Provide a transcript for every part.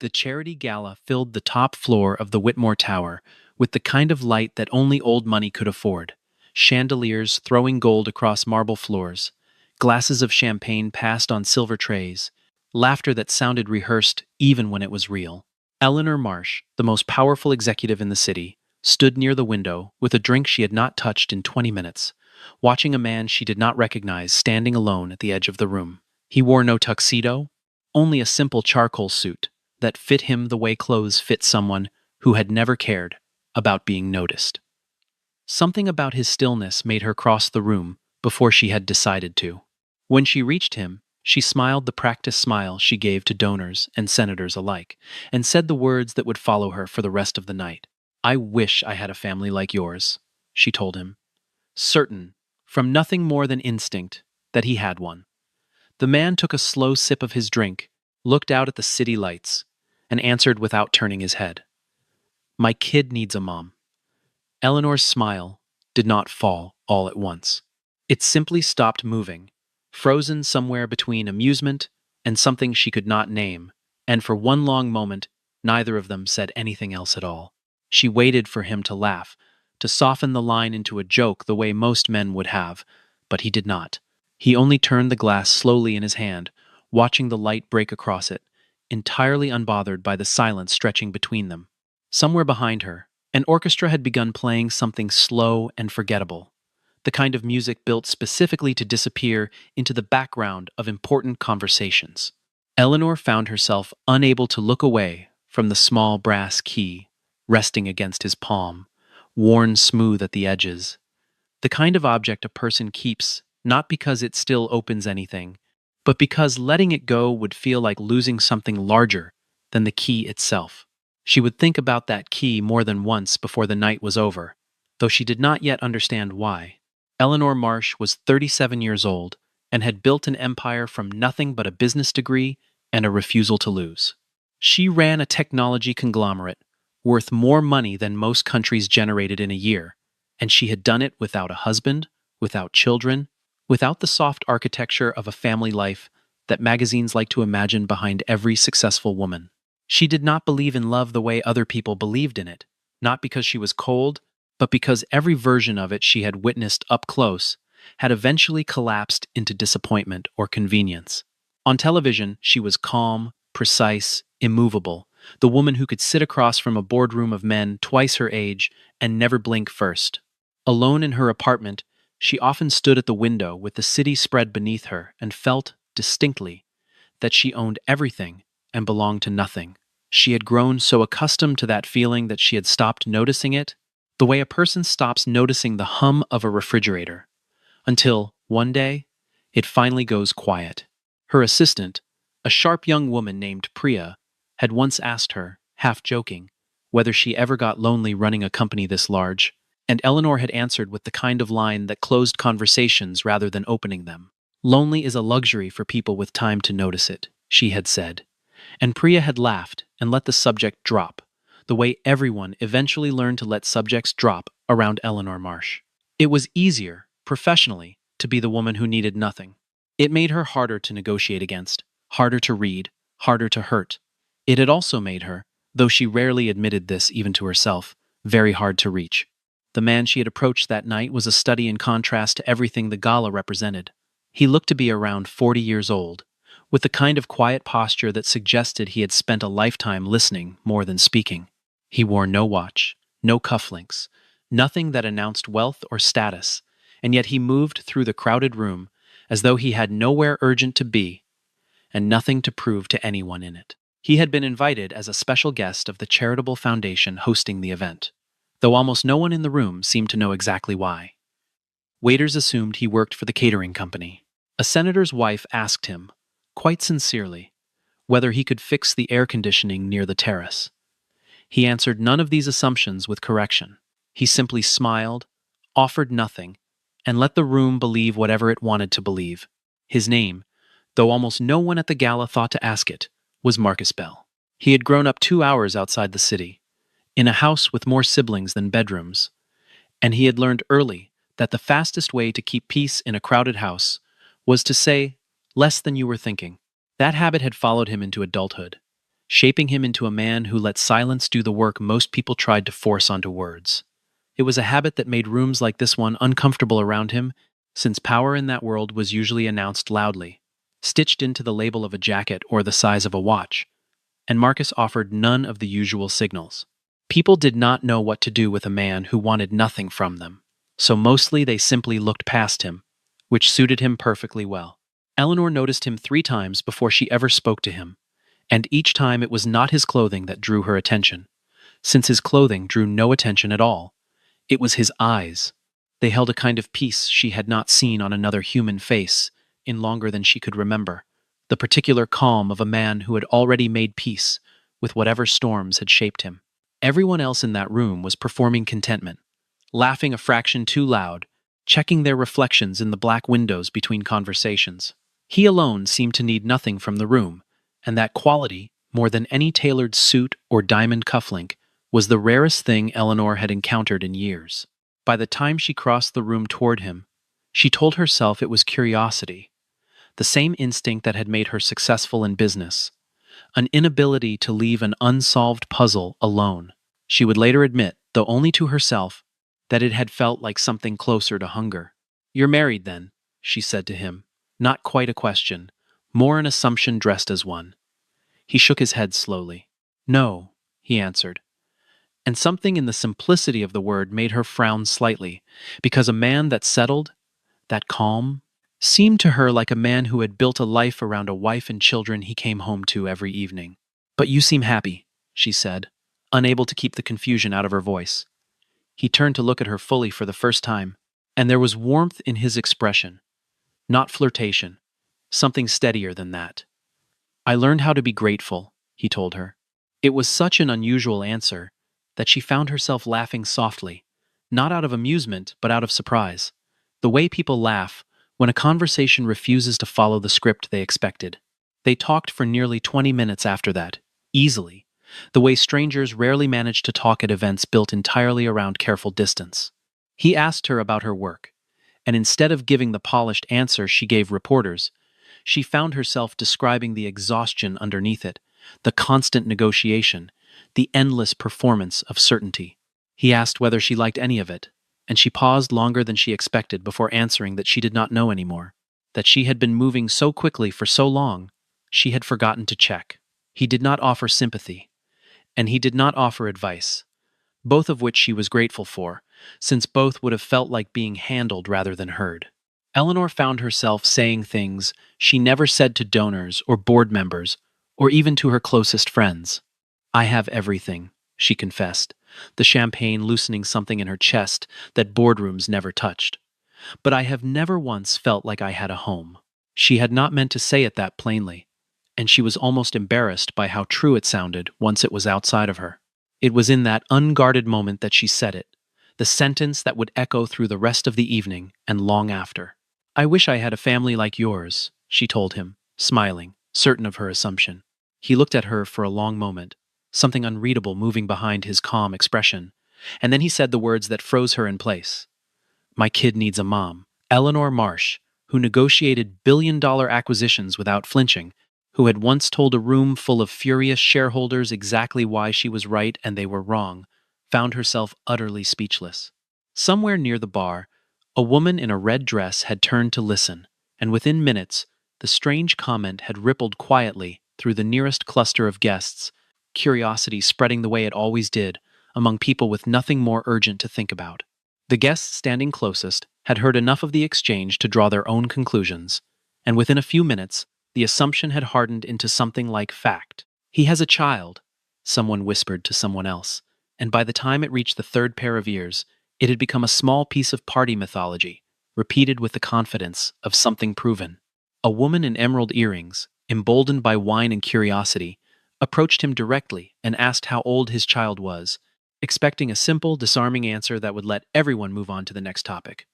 The charity gala filled the top floor of the Whitmore Tower with the kind of light that only old money could afford. Chandeliers throwing gold across marble floors, glasses of champagne passed on silver trays, laughter that sounded rehearsed even when it was real. Eleanor Marsh, the most powerful executive in the city, stood near the window with a drink she had not touched in 20 minutes, watching a man she did not recognize standing alone at the edge of the room. He wore no tuxedo, only a simple charcoal suit that fit him the way clothes fit someone who had never cared about being noticed. Something about his stillness made her cross the room before she had decided to. When she reached him, she smiled the practiced smile she gave to donors and senators alike, and said the words that would follow her for the rest of the night. "I wish I had a family like yours," she told him, certain, from nothing more than instinct, that he had one. The man took a slow sip of his drink, looked out at the city lights, and answered without turning his head. "My kid needs a mom." Eleanor's smile did not fall all at once. It simply stopped moving, frozen somewhere between amusement and something she could not name, and for one long moment, neither of them said anything else at all. She waited for him to laugh, to soften the line into a joke the way most men would have, but he did not. He only turned the glass slowly in his hand, watching the light break across it, entirely unbothered by the silence stretching between them. Somewhere behind her, an orchestra had begun playing something slow and forgettable, the kind of music built specifically to disappear into the background of important conversations. Eleanor found herself unable to look away from the small brass key resting against his palm, worn smooth at the edges. The kind of object a person keeps not because it still opens anything, but because letting it go would feel like losing something larger than the key itself. She would think about that key more than once before the night was over, though she did not yet understand why. Eleanor Marsh was 37 years old and had built an empire from nothing but a business degree and a refusal to lose. She ran a technology conglomerate worth more money than most countries generated in a year, and she had done it without a husband, without children, without the soft architecture of a family life that magazines like to imagine behind every successful woman. She did not believe in love the way other people believed in it, not because she was cold, but because every version of it she had witnessed up close had eventually collapsed into disappointment or convenience. On television, she was calm, precise, immovable, the woman who could sit across from a boardroom of men twice her age and never blink first. Alone in her apartment, she often stood at the window with the city spread beneath her and felt, distinctly, that she owned everything and belonged to nothing. She had grown so accustomed to that feeling that she had stopped noticing it, the way a person stops noticing the hum of a refrigerator, until, one day, it finally goes quiet. Her assistant, a sharp young woman named Priya, had once asked her, half joking, whether she ever got lonely running a company this large, and Eleanor had answered with the kind of line that closed conversations rather than opening them. "Lonely is a luxury for people with time to notice it," she had said. And Priya had laughed and let the subject drop, the way everyone eventually learned to let subjects drop around Eleanor Marsh. It was easier, professionally, to be the woman who needed nothing. It made her harder to negotiate against, harder to read, harder to hurt. It had also made her, though she rarely admitted this even to herself, very hard to reach. The man she had approached that night was a study in contrast to everything the gala represented. He looked to be around 40 years old, with the kind of quiet posture that suggested he had spent a lifetime listening more than speaking. He wore no watch, no cufflinks, nothing that announced wealth or status, and yet he moved through the crowded room as though he had nowhere urgent to be and nothing to prove to anyone in it. He had been invited as a special guest of the charitable foundation hosting the event, though almost no one in the room seemed to know exactly why. Waiters assumed he worked for the catering company. A senator's wife asked him, quite sincerely, whether he could fix the air conditioning near the terrace. He answered none of these assumptions with correction. He simply smiled, offered nothing, and let the room believe whatever it wanted to believe. His name, though almost no one at the gala thought to ask it, was Marcus Bell. He had grown up 2 hours outside the city, in a house with more siblings than bedrooms, and he had learned early that the fastest way to keep peace in a crowded house was to say less than you were thinking. That habit had followed him into adulthood, shaping him into a man who let silence do the work most people tried to force onto words. It was a habit that made rooms like this one uncomfortable around him, since power in that world was usually announced loudly, stitched into the label of a jacket or the size of a watch, and Marcus offered none of the usual signals. People did not know what to do with a man who wanted nothing from them, so mostly they simply looked past him, which suited him perfectly well. Eleanor noticed him 3 times before she ever spoke to him, and each time it was not his clothing that drew her attention, since his clothing drew no attention at all. It was his eyes. They held a kind of peace she had not seen on another human face in longer than she could remember, the particular calm of a man who had already made peace with whatever storms had shaped him. Everyone else in that room was performing contentment, laughing a fraction too loud, checking their reflections in the black windows between conversations. He alone seemed to need nothing from the room, and that quality, more than any tailored suit or diamond cufflink, was the rarest thing Eleanor had encountered in years. By the time she crossed the room toward him, she told herself it was curiosity, the same instinct that had made her successful in business, an inability to leave an unsolved puzzle alone. She would later admit, though only to herself, that it had felt like something closer to hunger. "You're married, then," she said to him, not quite a question, more an assumption dressed as one. He shook his head slowly. "No," he answered. And something in the simplicity of the word made her frown slightly, because a man that settled, that calm, seemed to her like a man who had built a life around a wife and children he came home to every evening. "But you seem happy," she said, unable to keep the confusion out of her voice. He turned to look at her fully for the first time, and there was warmth in his expression. Not flirtation, something steadier than that. "I learned how to be grateful," he told her. It was such an unusual answer that she found herself laughing softly, not out of amusement, but out of surprise. The way people laugh when a conversation refuses to follow the script they expected. They talked for nearly 20 minutes after that, easily, the way strangers rarely manage to talk at events built entirely around careful distance. He asked her about her work, and instead of giving the polished answer she gave reporters, she found herself describing the exhaustion underneath it, the constant negotiation, the endless performance of certainty. He asked whether she liked any of it, and she paused longer than she expected before answering that she did not know anymore, that she had been moving so quickly for so long, she had forgotten to check. He did not offer sympathy, and he did not offer advice, both of which she was grateful for, since both would have felt like being handled rather than heard. Eleanor found herself saying things she never said to donors or board members, or even to her closest friends. "I have everything," she confessed, the champagne loosening something in her chest that boardrooms never touched. "But I have never once felt like I had a home." She had not meant to say it that plainly, and she was almost embarrassed by how true it sounded once it was outside of her. It was in that unguarded moment that she said it, the sentence that would echo through the rest of the evening and long after. "I wish I had a family like yours," she told him, smiling, certain of her assumption. He looked at her for a long moment, something unreadable moving behind his calm expression, and then he said the words that froze her in place. "My kid needs a mom." Eleanor Marsh, who negotiated billion-dollar acquisitions without flinching, who had once told a room full of furious shareholders exactly why she was right and they were wrong, found herself utterly speechless. Somewhere near the bar, a woman in a red dress had turned to listen, and within minutes, the strange comment had rippled quietly through the nearest cluster of guests, curiosity spreading the way it always did among people with nothing more urgent to think about. The guests standing closest had heard enough of the exchange to draw their own conclusions, and within a few minutes, the assumption had hardened into something like fact. "He has a child," someone whispered to someone else, and by the time it reached the third pair of ears, it had become a small piece of party mythology, repeated with the confidence of something proven. A woman in emerald earrings, emboldened by wine and curiosity, approached him directly and asked how old his child was, expecting a simple, disarming answer that would let everyone move on to the next topic.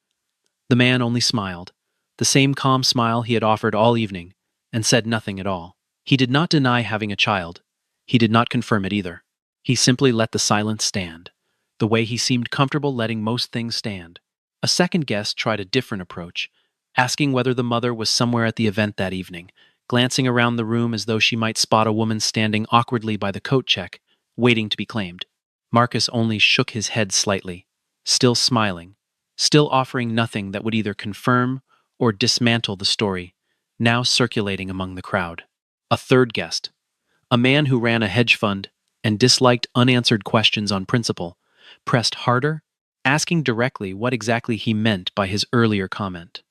The man only smiled, the same calm smile he had offered all evening, and said nothing at all. He did not deny having a child. He did not confirm it either. He simply let the silence stand, the way he seemed comfortable letting most things stand. A second guest tried a different approach, asking whether the mother was somewhere at the event that evening, glancing around the room as though she might spot a woman standing awkwardly by the coat check, waiting to be claimed. Marcus only shook his head slightly, still smiling, still offering nothing that would either confirm or dismantle the story, now circulating among the crowd. A third guest, a man who ran a hedge fund and disliked unanswered questions on principle, pressed harder, asking directly what exactly he meant by his earlier comment.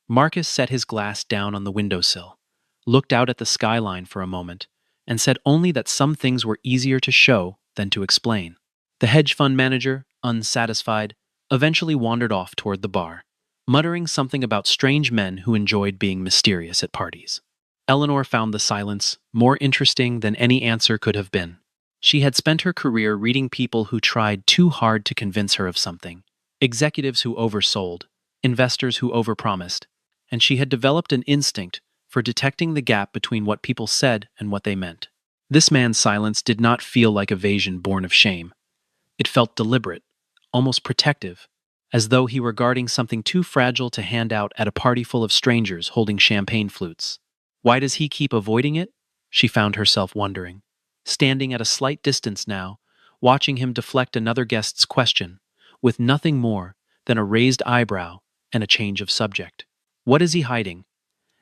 Marcus set his glass down on the windowsill, looked out at the skyline for a moment, and said only that some things were easier to show than to explain. The hedge fund manager, unsatisfied, eventually wandered off toward the bar, muttering something about strange men who enjoyed being mysterious at parties. Eleanor found the silence more interesting than any answer could have been. She had spent her career reading people who tried too hard to convince her of something, executives who oversold, investors who overpromised, and she had developed an instinct for detecting the gap between what people said and what they meant. This man's silence did not feel like evasion born of shame. It felt deliberate, almost protective, as though he were guarding something too fragile to hand out at a party full of strangers holding champagne flutes. Why does he keep avoiding it? She found herself wondering, standing at a slight distance now, watching him deflect another guest's question, with nothing more than a raised eyebrow and a change of subject. What is he hiding?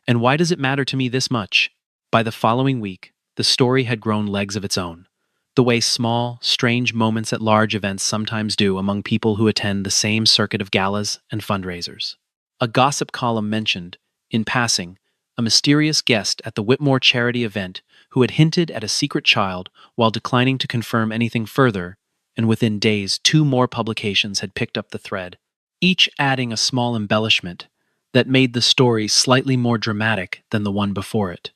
And why does it matter to me this much? By the following week, the story had grown legs of its own, the way small, strange moments at large events sometimes do among people who attend the same circuit of galas and fundraisers. A gossip column mentioned, in passing, a mysterious guest at the Whitmore charity event who had hinted at a secret child while declining to confirm anything further, and within days 2 more publications had picked up the thread, each adding a small embellishment that made the story slightly more dramatic than the one before it.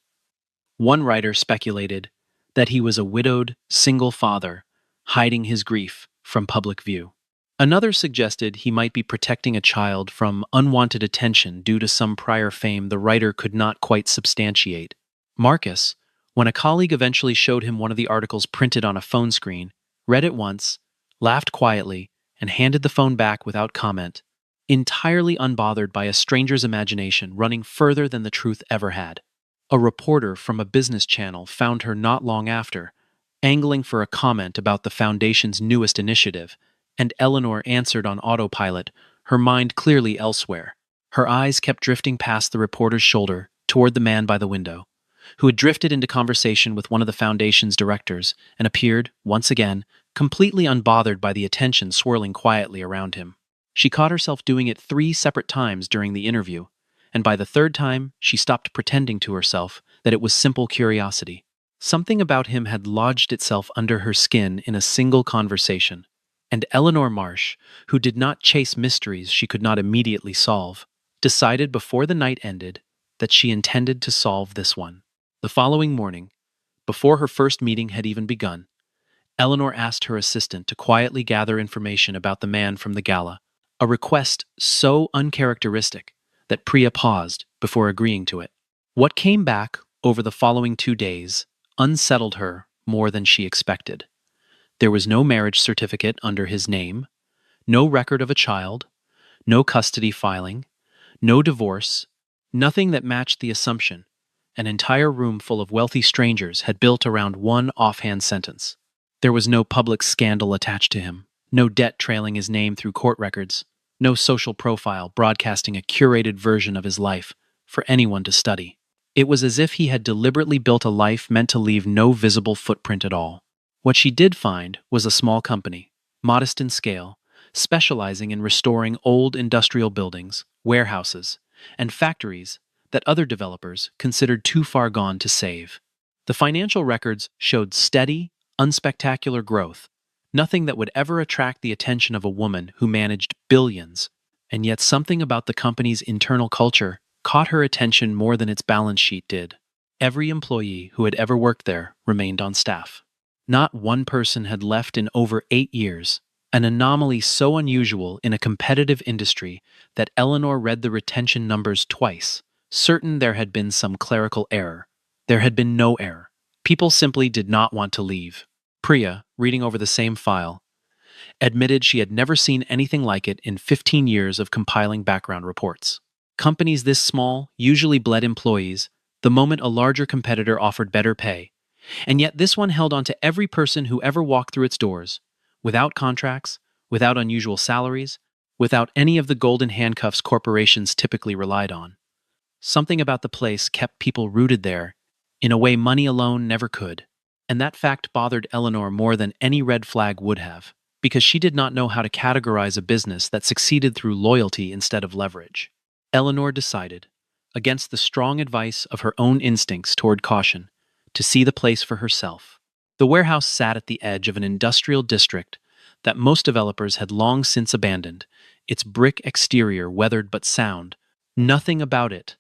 One writer speculated that he was a widowed, single father, hiding his grief from public view. Another suggested he might be protecting a child from unwanted attention due to some prior fame the writer could not quite substantiate. Marcus, when a colleague eventually showed him one of the articles printed on a phone screen, read it once, laughed quietly, and handed the phone back without comment, entirely unbothered by a stranger's imagination running further than the truth ever had. A reporter from a business channel found her not long after, angling for a comment about the foundation's newest initiative, and Eleanor answered on autopilot, her mind clearly elsewhere. Her eyes kept drifting past the reporter's shoulder toward the man by the window, who had drifted into conversation with one of the foundation's directors and appeared, once again, completely unbothered by the attention swirling quietly around him. She caught herself doing it 3 separate times during the interview, and by the third time, she stopped pretending to herself that it was simple curiosity. Something about him had lodged itself under her skin in a single conversation, and Eleanor Marsh, who did not chase mysteries she could not immediately solve, decided before the night ended that she intended to solve this one. The following morning, before her first meeting had even begun, Eleanor asked her assistant to quietly gather information about the man from the gala, a request so uncharacteristic that Priya paused before agreeing to it. What came back over the following 2 days unsettled her more than she expected. There was no marriage certificate under his name, no record of a child, no custody filing, no divorce, nothing that matched the assumption an entire room full of wealthy strangers had built around one offhand sentence. There was no public scandal attached to him, no debt trailing his name through court records, no social profile broadcasting a curated version of his life for anyone to study. It was as if he had deliberately built a life meant to leave no visible footprint at all. What she did find was a small company, modest in scale, specializing in restoring old industrial buildings, warehouses, and factories that other developers considered too far gone to save. The financial records showed steady, unspectacular growth, nothing that would ever attract the attention of a woman who managed billions, and yet something about the company's internal culture caught her attention more than its balance sheet did. Every employee who had ever worked there remained on staff. Not one person had left in over 8 years, an anomaly so unusual in a competitive industry that Eleanor read the retention numbers twice, certain there had been some clerical error. There had been no error. People simply did not want to leave. Priya, reading over the same file, admitted she had never seen anything like it in 15 years of compiling background reports. Companies this small usually bled employees the moment a larger competitor offered better pay. And yet this one held on to every person who ever walked through its doors, without contracts, without unusual salaries, without any of the golden handcuffs corporations typically relied on. Something about the place kept people rooted there, in a way money alone never could. And that fact bothered Eleanor more than any red flag would have, because she did not know how to categorize a business that succeeded through loyalty instead of leverage. Eleanor decided, against the strong advice of her own instincts toward caution, to see the place for herself. The warehouse sat at the edge of an industrial district that most developers had long since abandoned, its brick exterior weathered but sound, nothing about it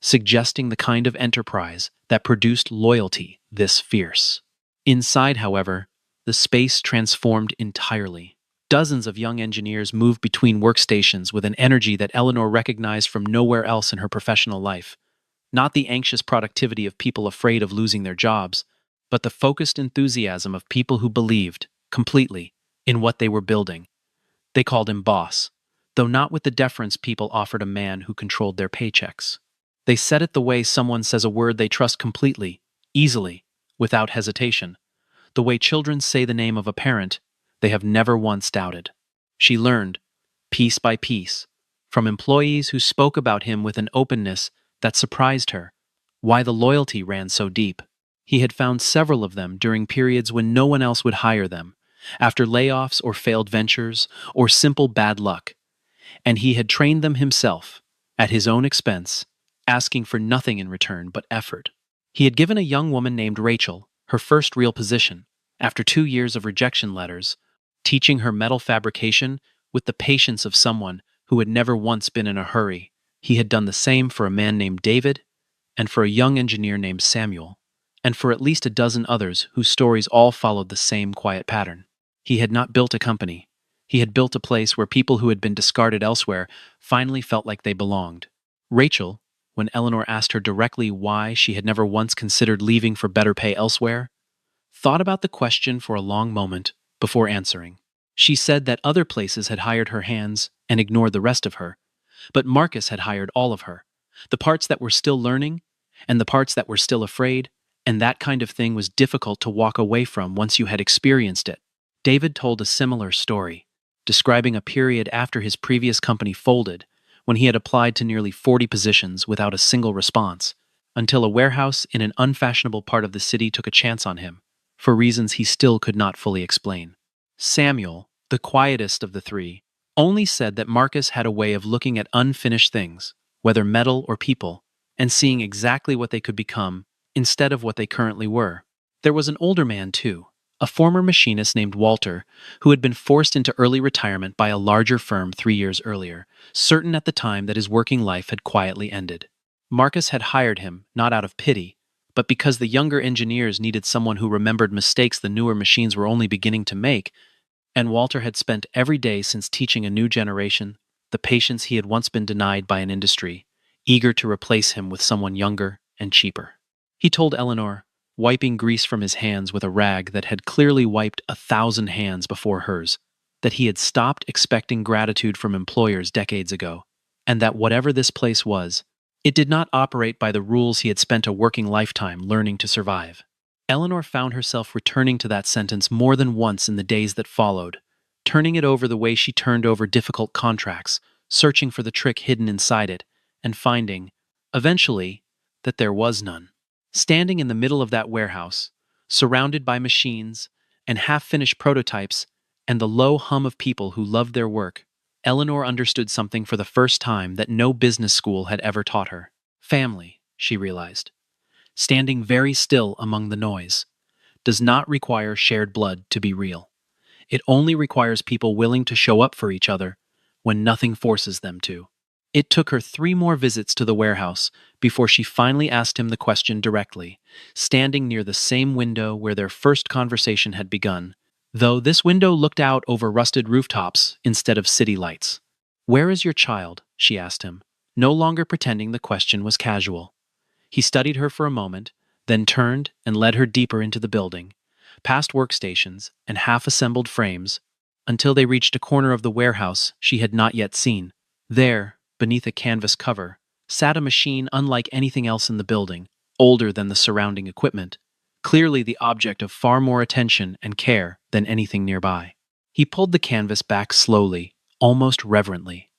suggesting the kind of enterprise that produced loyalty this fierce. Inside, however, the space transformed entirely. Dozens of young engineers moved between workstations with an energy that Eleanor recognized from nowhere else in her professional life. Not the anxious productivity of people afraid of losing their jobs, but the focused enthusiasm of people who believed, completely, in what they were building. They called him boss, though not with the deference people offered a man who controlled their paychecks. They said it the way someone says a word they trust completely, easily, without hesitation. The way children say the name of a parent they have never once doubted. She learned, piece by piece, from employees who spoke about him with an openness that surprised her, why the loyalty ran so deep. He had found several of them during periods when no one else would hire them, after layoffs or failed ventures or simple bad luck. And he had trained them himself, at his own expense, asking for nothing in return but effort. He had given a young woman named Rachel her first real position, after 2 years of rejection letters, teaching her metal fabrication with the patience of someone who had never once been in a hurry. He had done the same for a man named David, and for a young engineer named Samuel, and for at least a dozen others whose stories all followed the same quiet pattern. He had not built a company. He had built a place where people who had been discarded elsewhere finally felt like they belonged. Rachel, when Eleanor asked her directly why she had never once considered leaving for better pay elsewhere, thought about the question for a long moment before answering. She said that other places had hired her hands and ignored the rest of her, but Marcus had hired all of her, the parts that were still learning and the parts that were still afraid, and that kind of thing was difficult to walk away from once you had experienced it. David told a similar story, describing a period after his previous company folded, when he had applied to nearly 40 positions without a single response, until a warehouse in an unfashionable part of the city took a chance on him, for reasons he still could not fully explain. Samuel, the quietest of the three, only said that Marcus had a way of looking at unfinished things, whether metal or people, and seeing exactly what they could become instead of what they currently were. There was an older man, too, a former machinist named Walter, who had been forced into early retirement by a larger firm 3 years earlier, certain at the time that his working life had quietly ended. Marcus had hired him, not out of pity, but because the younger engineers needed someone who remembered mistakes the newer machines were only beginning to make, and Walter had spent every day since teaching a new generation the patience he had once been denied by an industry, eager to replace him with someone younger and cheaper. He told Eleanor, wiping grease from his hands with a rag that had clearly wiped 1,000 hands before hers, that he had stopped expecting gratitude from employers decades ago, and that whatever this place was, it did not operate by the rules he had spent a working lifetime learning to survive. Eleanor found herself returning to that sentence more than once in the days that followed, turning it over the way she turned over difficult contracts, searching for the trick hidden inside it, and finding, eventually, that there was none. Standing in the middle of that warehouse, surrounded by machines and half-finished prototypes and the low hum of people who loved their work, Eleanor understood something for the first time that no business school had ever taught her. Family, she realized, standing very still among the noise, does not require shared blood to be real. It only requires people willing to show up for each other when nothing forces them to. It took her 3 more visits to the warehouse before she finally asked him the question directly, standing near the same window where their first conversation had begun, though this window looked out over rusted rooftops instead of city lights. "Where is your child?" she asked him, no longer pretending the question was casual. He studied her for a moment, then turned and led her deeper into the building, past workstations and half-assembled frames, until they reached a corner of the warehouse she had not yet seen. There, beneath a canvas cover, sat a machine unlike anything else in the building, older than the surrounding equipment, clearly the object of far more attention and care than anything nearby. He pulled the canvas back slowly, almost reverently,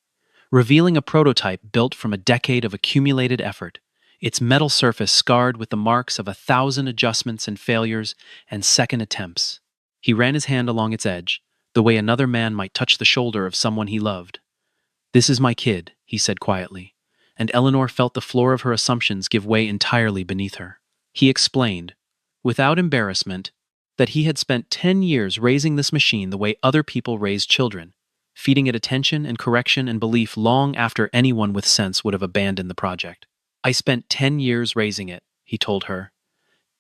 revealing a prototype built from a decade of accumulated effort, its metal surface scarred with the marks of 1,000 adjustments and failures and second attempts. He ran his hand along its edge, the way another man might touch the shoulder of someone he loved. "This is my kid," he said quietly, and Eleanor felt the floor of her assumptions give way entirely beneath her. He explained, without embarrassment, that he had spent 10 years raising this machine the way other people raised children, feeding it attention and correction and belief long after anyone with sense would have abandoned the project. "I spent 10 years raising it," he told her,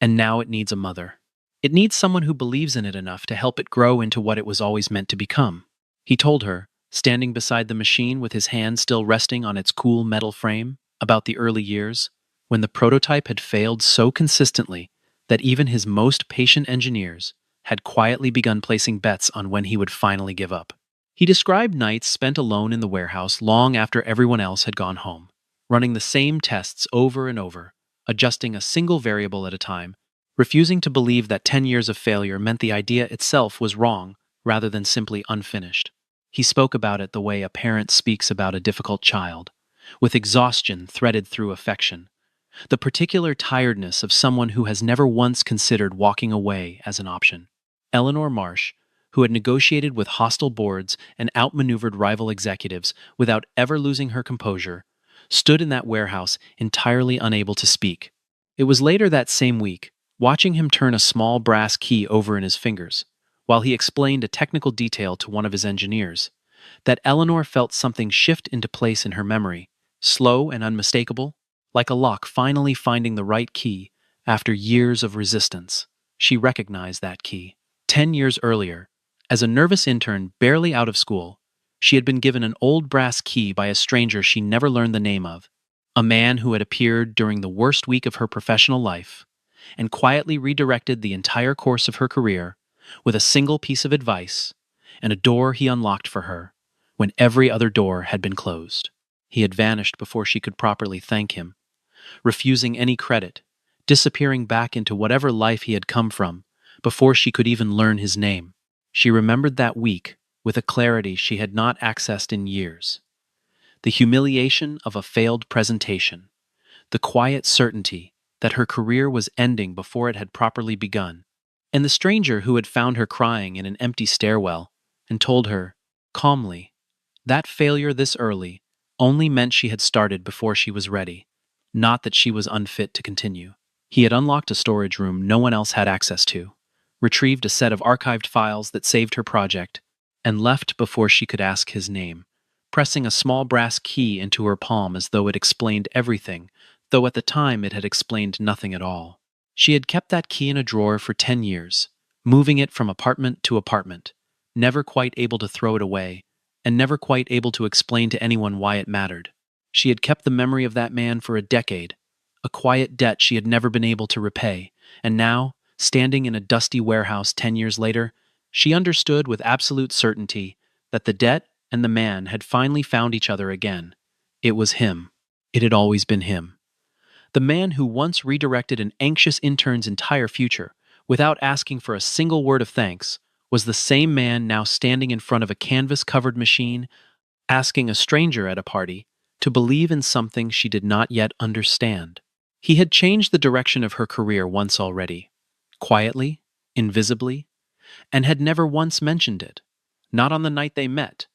"and now it needs a mother. It needs someone who believes in it enough to help it grow into what it was always meant to become." He told her, standing beside the machine with his hand still resting on its cool metal frame, about the early years, when the prototype had failed so consistently that even his most patient engineers had quietly begun placing bets on when he would finally give up. He described nights spent alone in the warehouse long after everyone else had gone home, running the same tests over and over, adjusting a single variable at a time, refusing to believe that 10 years of failure meant the idea itself was wrong rather than simply unfinished. He spoke about it the way a parent speaks about a difficult child, with exhaustion threaded through affection, the particular tiredness of someone who has never once considered walking away as an option. Eleanor Marsh, who had negotiated with hostile boards and outmaneuvered rival executives without ever losing her composure, stood in that warehouse entirely unable to speak. It was later that same week, watching him turn a small brass key over in his fingers, while he explained a technical detail to one of his engineers, that Eleanor felt something shift into place in her memory, slow and unmistakable, like a lock finally finding the right key after years of resistance. She recognized that key. 10 years earlier, as a nervous intern barely out of school, she had been given an old brass key by a stranger she never learned the name of, a man who had appeared during the worst week of her professional life and quietly redirected the entire course of her career with a single piece of advice and a door he unlocked for her when every other door had been closed. He had vanished before she could properly thank him, refusing any credit, disappearing back into whatever life he had come from before she could even learn his name. She remembered that week with a clarity she had not accessed in years. The humiliation of a failed presentation, the quiet certainty that her career was ending before it had properly begun, and the stranger who had found her crying in an empty stairwell and told her, calmly, that failure this early only meant she had started before she was ready, not that she was unfit to continue. He had unlocked a storage room no one else had access to, retrieved a set of archived files that saved her project, and left before she could ask his name, pressing a small brass key into her palm as though it explained everything, though at the time it had explained nothing at all. She had kept that key in a drawer for 10 years, moving it from apartment to apartment, never quite able to throw it away, and never quite able to explain to anyone why it mattered. She had kept the memory of that man for a decade, a quiet debt she had never been able to repay, and now, standing in a dusty warehouse 10 years later, she understood with absolute certainty that the debt and the man had finally found each other again. It was him. It had always been him. The man who once redirected an anxious intern's entire future without asking for a single word of thanks was the same man now standing in front of a canvas-covered machine, asking a stranger at a party to believe in something she did not yet understand. He had changed the direction of her career once already, quietly, invisibly, and had never once mentioned it, not on the night they met,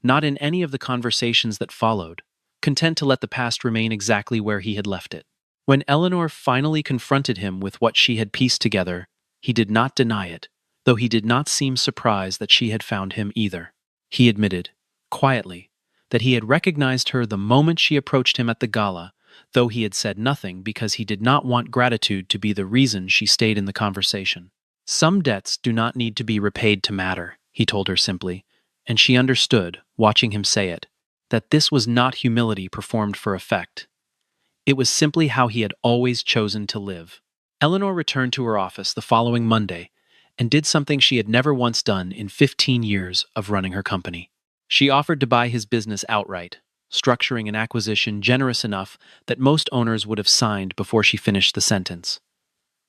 not in any of the conversations that followed, content to let the past remain exactly where he had left it. When Eleanor finally confronted him with what she had pieced together, he did not deny it, though he did not seem surprised that she had found him either. He admitted, quietly, that he had recognized her the moment she approached him at the gala, though he had said nothing because he did not want gratitude to be the reason she stayed in the conversation. Some debts do not need to be repaid to matter, he told her simply, and she understood, watching him say it, that this was not humility performed for effect. It was simply how he had always chosen to live. Eleanor returned to her office the following Monday and did something she had never once done in 15 years of running her company. She offered to buy his business outright, structuring an acquisition generous enough that most owners would have signed before she finished the sentence.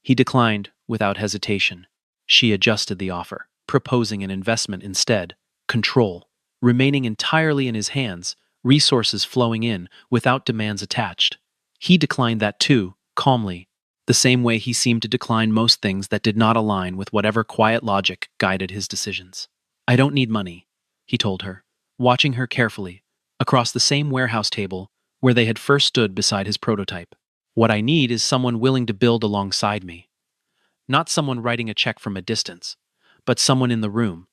He declined without hesitation. She adjusted the offer, proposing an investment instead, control, remaining entirely in his hands, resources flowing in without demands attached. He declined that too, calmly, the same way he seemed to decline most things that did not align with whatever quiet logic guided his decisions. I don't need money, he told her, watching her carefully, across the same warehouse table where they had first stood beside his prototype. What I need is someone willing to build alongside me. Not someone writing a check from a distance, but someone in the room,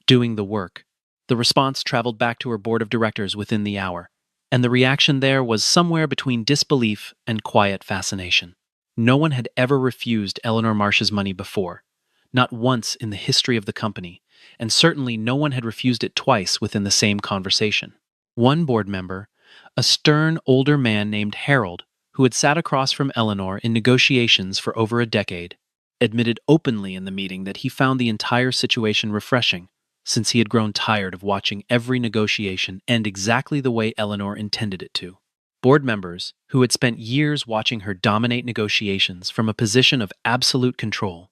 doing the work. The response traveled back to her board of directors within the hour, and the reaction there was somewhere between disbelief and quiet fascination. No one had ever refused Eleanor Marsh's money before, not once in the history of the company, and certainly no one had refused it twice within the same conversation. One board member, a stern older man named Harold, who had sat across from Eleanor in negotiations for over a decade, admitted openly in the meeting that he found the entire situation refreshing, since he had grown tired of watching every negotiation end exactly the way Eleanor intended it to. Board members, who had spent years watching her dominate negotiations from a position of absolute control,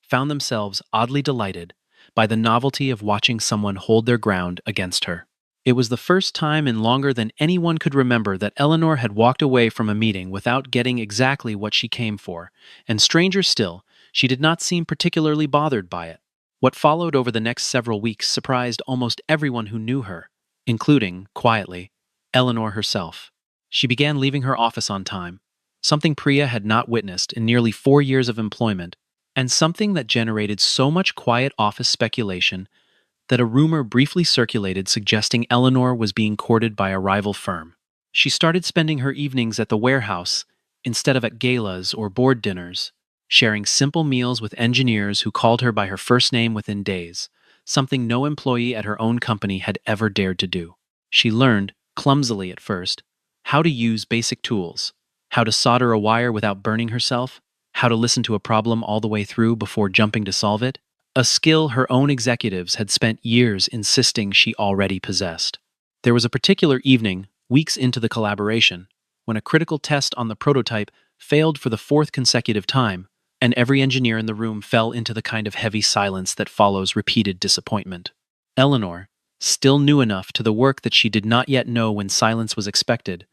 found themselves oddly delighted by the novelty of watching someone hold their ground against her. It was the first time in longer than anyone could remember that Eleanor had walked away from a meeting without getting exactly what she came for, and stranger still, she did not seem particularly bothered by it. What followed over the next several weeks surprised almost everyone who knew her, including, quietly, Eleanor herself. She began leaving her office on time, something Priya had not witnessed in nearly 4 years of employment, and something that generated so much quiet office speculation that a rumor briefly circulated suggesting Eleanor was being courted by a rival firm. She started spending her evenings at the warehouse instead of at galas or board dinners, sharing simple meals with engineers who called her by her first name within days, something no employee at her own company had ever dared to do. She learned, clumsily at first, how to use basic tools, how to solder a wire without burning herself, how to listen to a problem all the way through before jumping to solve it, a skill her own executives had spent years insisting she already possessed. There was a particular evening, weeks into the collaboration, when a critical test on the prototype failed for the 4th consecutive time, and every engineer in the room fell into the kind of heavy silence that follows repeated disappointment. Eleanor, still new enough to the work that she did not yet know when silence was expected,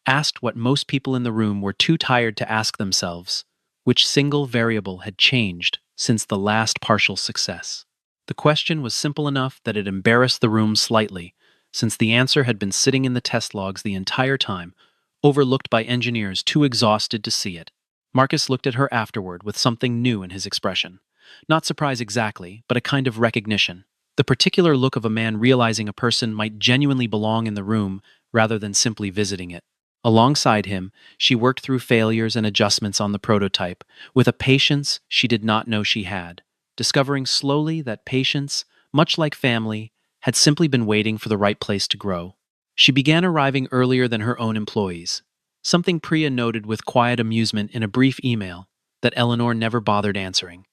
asked what most people in the room were too tired to ask themselves: which single variable had changed since the last partial success? The question was simple enough that it embarrassed the room slightly, since the answer had been sitting in the test logs the entire time, overlooked by engineers too exhausted to see it. Marcus looked at her afterward with something new in his expression. Not surprise exactly, but a kind of recognition. The particular look of a man realizing a person might genuinely belong in the room rather than simply visiting it. Alongside him, she worked through failures and adjustments on the prototype with a patience she did not know she had, discovering slowly that patience, much like family, had simply been waiting for the right place to grow. She began arriving earlier than her own employees, something Priya noted with quiet amusement in a brief email that Eleanor never bothered answering.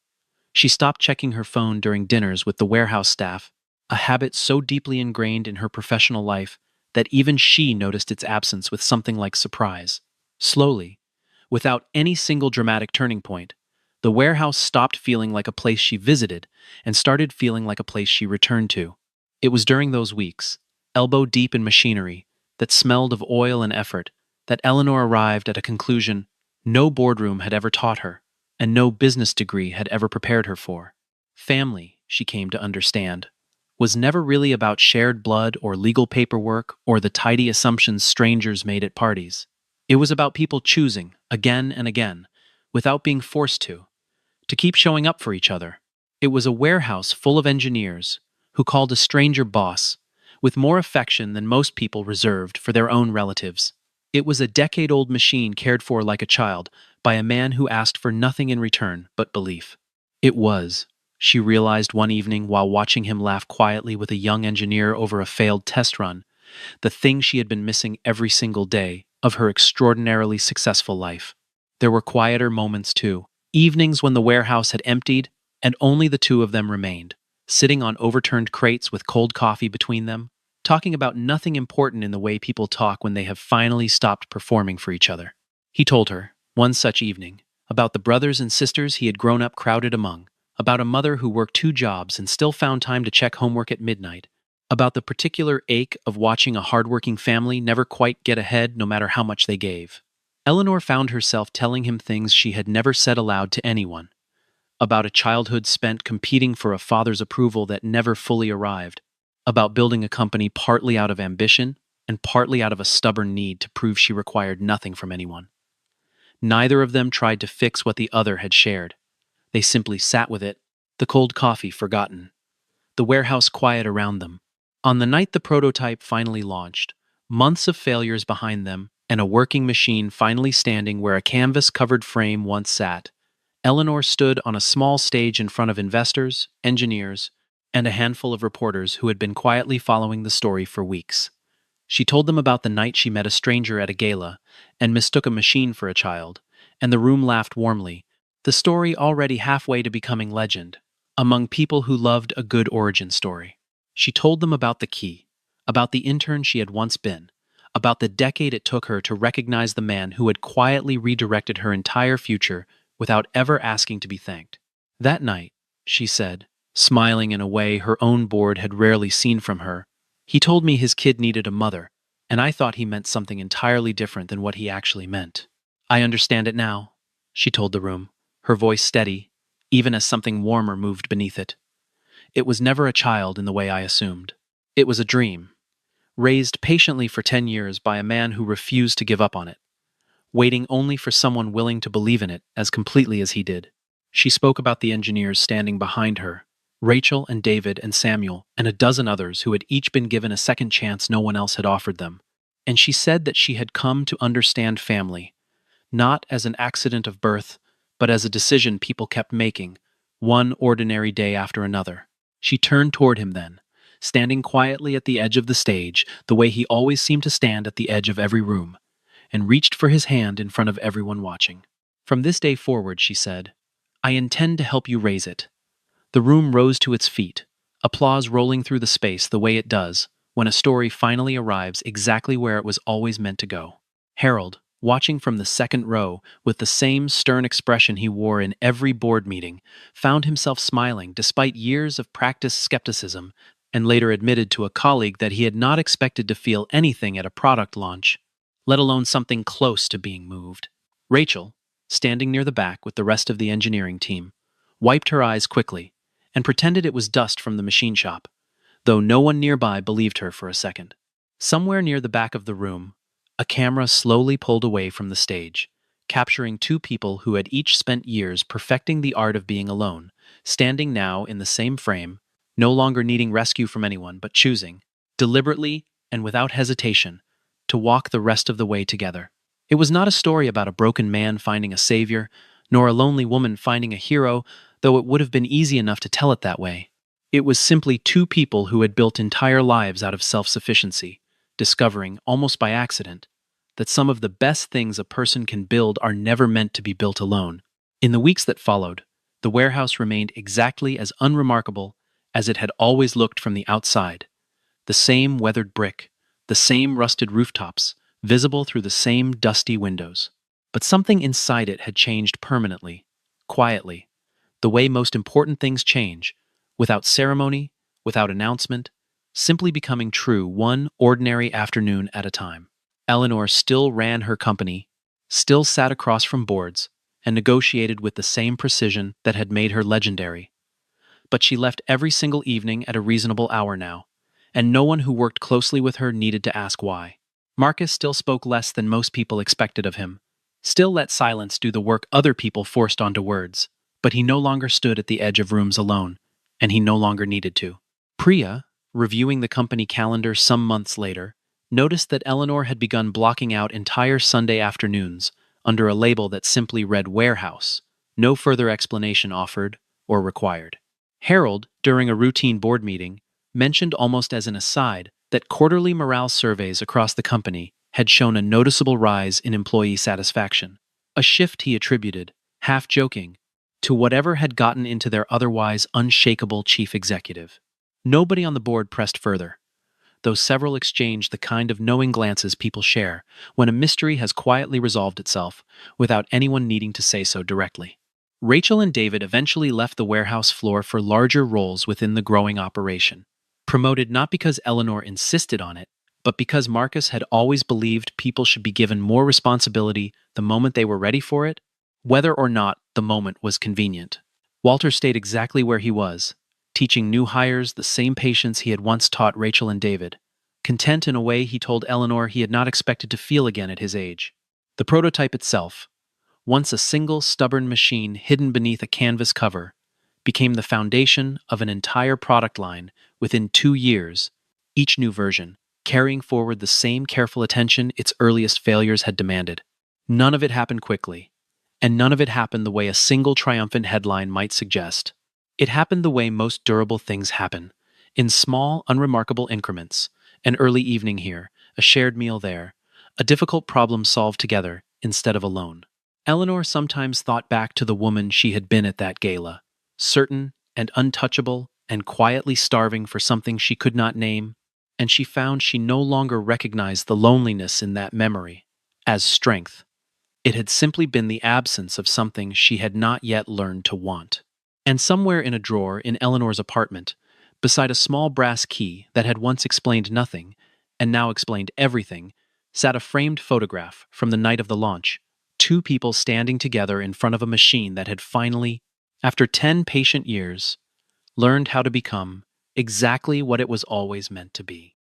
She stopped checking her phone during dinners with the warehouse staff, a habit so deeply ingrained in her professional life that even she noticed its absence with something like surprise. Slowly, without any single dramatic turning point, the warehouse stopped feeling like a place she visited and started feeling like a place she returned to. It was during those weeks, elbow deep in machinery that smelled of oil and effort, that Eleanor arrived at a conclusion no boardroom had ever taught her, and no business degree had ever prepared her for. Family, she came to understand, was never really about shared blood or legal paperwork or the tidy assumptions strangers made at parties. It was about people choosing, again and again, without being forced to keep showing up for each other. It was a warehouse full of engineers who called a stranger boss, with more affection than most people reserved for their own relatives. It was a decade-old machine cared for like a child by a man who asked for nothing in return but belief. It was, she realized one evening while watching him laugh quietly with a young engineer over a failed test run, the thing she had been missing every single day of her extraordinarily successful life. There were quieter moments too, evenings when the warehouse had emptied and only the two of them remained, sitting on overturned crates with cold coffee between them, talking about nothing important in the way people talk when they have finally stopped performing for each other. He told her, one such evening, about the brothers and sisters he had grown up crowded among, about a mother who worked 2 jobs and still found time to check homework at midnight, about the particular ache of watching a hardworking family never quite get ahead no matter how much they gave. Eleanor found herself telling him things she had never said aloud to anyone, about a childhood spent competing for a father's approval that never fully arrived, about building a company partly out of ambition and partly out of a stubborn need to prove she required nothing from anyone. Neither of them tried to fix what the other had shared. They simply sat with it, the cold coffee forgotten, the warehouse quiet around them. On the night the prototype finally launched, months of failures behind them, and a working machine finally standing where a canvas-covered frame once sat, Eleanor stood on a small stage in front of investors, engineers, and a handful of reporters who had been quietly following the story for weeks. She told them about the night she met a stranger at a gala and mistook a machine for a child, and the room laughed warmly, the story already halfway to becoming legend, among people who loved a good origin story. She told them about the key, about the intern she had once been, about the decade it took her to recognize the man who had quietly redirected her entire future without ever asking to be thanked. That night, she said, smiling in a way her own board had rarely seen from her, he told me his kid needed a mother, and I thought he meant something entirely different than what he actually meant. I understand it now, she told the room, her voice steady, even as something warmer moved beneath it. It was never a child in the way I assumed. It was a dream, raised patiently for 10 years by a man who refused to give up on it, waiting only for someone willing to believe in it as completely as he did. She spoke about the engineers standing behind her, Rachel and David and Samuel, and a dozen others who had each been given a second chance no one else had offered them. And she said that she had come to understand family, not as an accident of birth, but as a decision people kept making, one ordinary day after another. She turned toward him then, standing quietly at the edge of the stage, the way he always seemed to stand at the edge of every room, and reached for his hand in front of everyone watching. From this day forward, she said, I intend to help you raise it. The room rose to its feet, applause rolling through the space the way it does when a story finally arrives exactly where it was always meant to go. Harold, watching from the second row with the same stern expression he wore in every board meeting, found himself smiling despite years of practiced skepticism, and later admitted to a colleague that he had not expected to feel anything at a product launch, let alone something close to being moved. Rachel, standing near the back with the rest of the engineering team, wiped her eyes quickly and pretended it was dust from the machine shop, though no one nearby believed her for a second. Somewhere near the back of the room, a camera slowly pulled away from the stage, capturing 2 people who had each spent years perfecting the art of being alone, standing now in the same frame, no longer needing rescue from anyone but choosing, deliberately and without hesitation, to walk the rest of the way together. It was not a story about a broken man finding a savior, nor a lonely woman finding a hero, though it would have been easy enough to tell it that way. It was simply 2 people who had built entire lives out of self-sufficiency, discovering, almost by accident, that some of the best things a person can build are never meant to be built alone. In the weeks that followed, the warehouse remained exactly as unremarkable as it had always looked from the outside. The same weathered brick, the same rusted rooftops, visible through the same dusty windows. But something inside it had changed permanently, quietly, the way most important things change, without ceremony, without announcement, simply becoming true one ordinary afternoon at a time. Eleanor still ran her company, still sat across from boards, and negotiated with the same precision that had made her legendary. But she left every single evening at a reasonable hour now, and no one who worked closely with her needed to ask why. Marcus still spoke less than most people expected of him, still let silence do the work other people forced onto words, but he no longer stood at the edge of rooms alone, and he no longer needed to. Priya, reviewing the company calendar some months later, noticed that Eleanor had begun blocking out entire Sunday afternoons under a label that simply read warehouse, no further explanation offered or required. Harold, during a routine board meeting, mentioned almost as an aside that quarterly morale surveys across the company had shown a noticeable rise in employee satisfaction, a shift he attributed, half joking, to whatever had gotten into their otherwise unshakable chief executive. Nobody on the board pressed further. though several exchanged the kind of knowing glances people share when a mystery has quietly resolved itself without anyone needing to say so directly. Rachel and David eventually left the warehouse floor for larger roles within the growing operation, promoted not because Eleanor insisted on it, but because Marcus had always believed people should be given more responsibility the moment they were ready for it, whether or not the moment was convenient. Walter stayed exactly where he was, teaching new hires the same patience he had once taught Rachel and David, content in a way he told Eleanor he had not expected to feel again at his age. The prototype itself, once a single stubborn machine hidden beneath a canvas cover, became the foundation of an entire product line within 2 years, each new version carrying forward the same careful attention its earliest failures had demanded. None of it happened quickly, and none of it happened the way a single triumphant headline might suggest. It happened the way most durable things happen, in small, unremarkable increments: an early evening here, a shared meal there, a difficult problem solved together instead of alone. Eleanor sometimes thought back to the woman she had been at that gala, certain and untouchable and quietly starving for something she could not name, and she found she no longer recognized the loneliness in that memory as strength. It had simply been the absence of something she had not yet learned to want. And somewhere in a drawer in Eleanor's apartment, beside a small brass key that had once explained nothing and now explained everything, sat a framed photograph from the night of the launch, two people standing together in front of a machine that had finally, after 10 patient years, learned how to become exactly what it was always meant to be.